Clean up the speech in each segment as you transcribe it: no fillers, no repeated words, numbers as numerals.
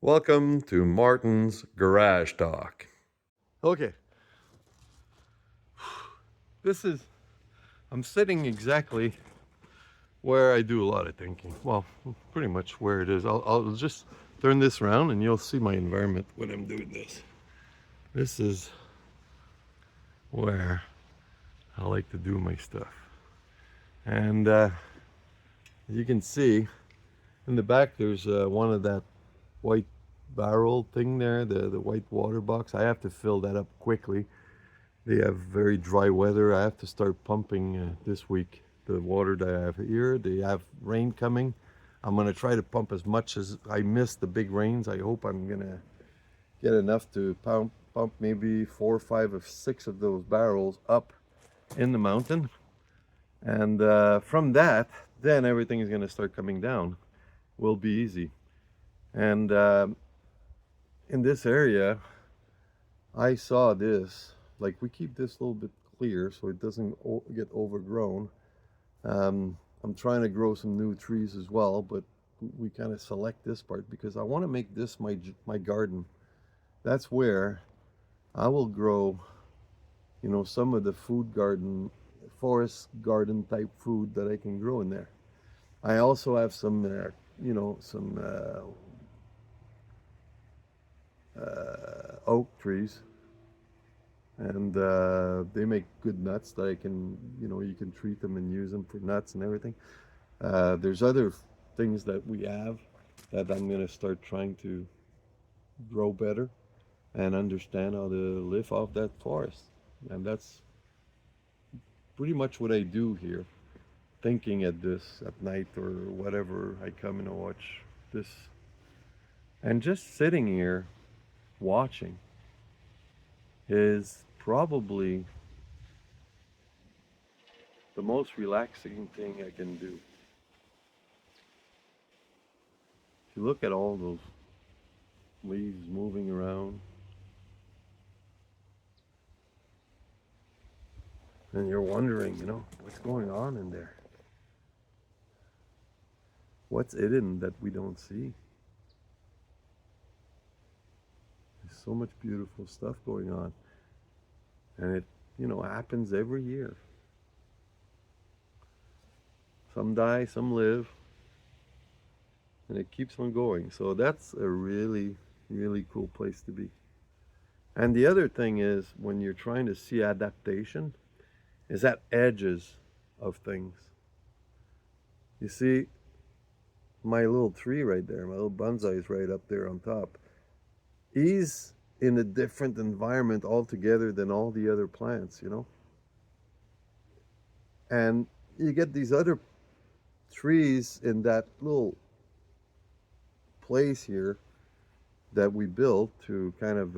Welcome to Martin's Garage Talk. Okay, I'm sitting exactly where I do a lot of thinking. Well, pretty much where it is. I'll just turn this around and you'll see my environment when I'm doing this. This is where I like to do my stuff. And as you can see, in the back there's one of that white barrel thing there, the white water box. I have to fill that up quickly. They have very dry weather. I have to start pumping this week the water that I have here. They have rain coming. I'm going to try to pump as much as I missed the big rains. I hope I'm going to get enough to pump maybe 4 or 5 or 6 of those barrels up in the mountain. And from that, then everything is going to start coming down. Will be easy. And in this area, I saw this. Like, we keep this a little bit clear so it doesn't get overgrown. I'm trying to grow some new trees as well, but we kind of select this part because I want to make this my garden. That's where I will grow, some of the food garden, forest garden type food that I can grow in there. I also have some, some oak trees, and they make good nuts that I can, you can treat them and use them for nuts and everything. There's other things that we have that I'm going to start trying to grow better and understand how to live off that forest. And that's pretty much what I do here, thinking at this at night or whatever. I come and I watch this and just sitting here watching is probably the most relaxing thing I can do. If you look at all those leaves moving around, and you're wondering, what's going on in there? What's hidden that we don't see? There's so much beautiful stuff going on, and it, happens every year. Some die, some live, and it keeps on going. So that's a really, really cool place to be. And the other thing is, when you're trying to see adaptation, is at edges of things. You see, my little tree right there, my little bonsai is right up there on top. He's in a different environment altogether than all the other plants. And you get these other trees in that little place here that we built to kind of,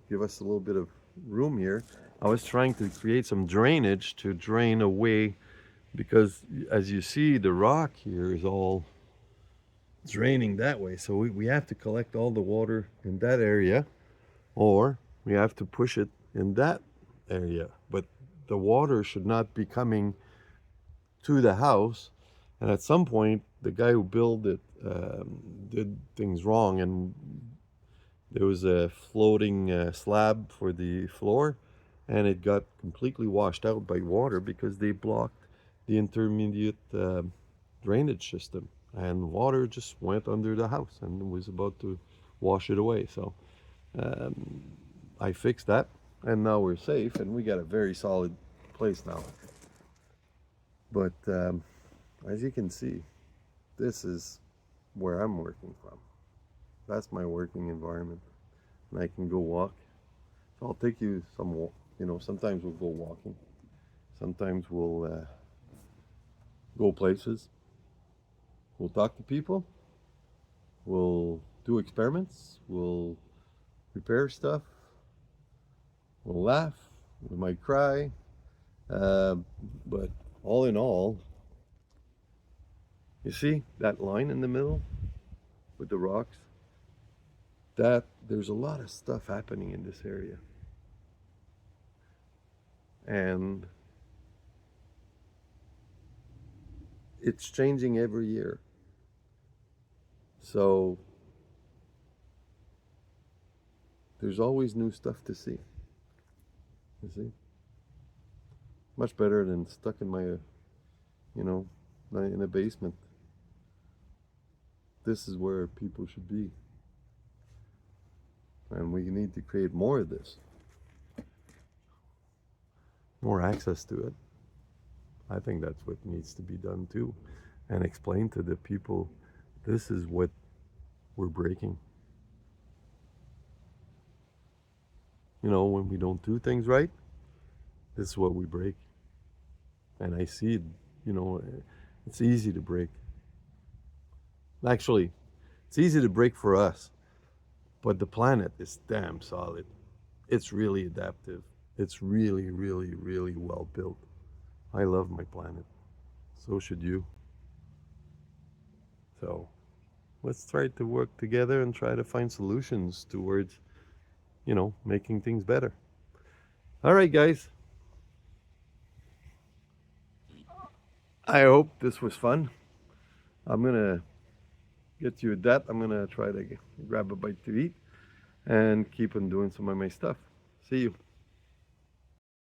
give us a little bit of room here. I was trying to create some drainage to drain away because, as you see, the rock here is all draining that way. So we have to collect all the water in that area, or we have to push it in that area. But the water should not be coming to the house. And at some point, the guy who built it did things wrong, and there was a floating slab for the floor, and it got completely washed out by water because they blocked the intermediate drainage system, and water just went under the house and was about to wash it away. So um, I fixed that, and now we're safe, and we got a very solid place now. But as you can see, this is where I'm working from. That's my working environment, and I can go walk. So I'll take you some, sometimes we'll go walking. Sometimes we'll go places. We'll talk to people. We'll do experiments. We'll repair stuff. We'll laugh. We might cry. But all in all, you see that line in the middle with the rocks? That there's a lot of stuff happening in this area. And it's changing every year. So there's always new stuff to see. You see? Much better than stuck in my, in a basement. This is where people should be. And we need to create more of this. More access to it. I think that's what needs to be done too. And explain to the people, this is what we're breaking. When we don't do things right, this is what we break. And I see it, it's easy to break. Actually, it's easy to break for us, but the planet is damn solid. It's really adaptive. It's really, really, really well built. I love my planet. So should you. So let's try to work together and try to find solutions towards, making things better. All right, guys. I hope this was fun. I'm going to get you that. I'm going to try to grab a bite to eat and keep on doing some of my stuff. See you.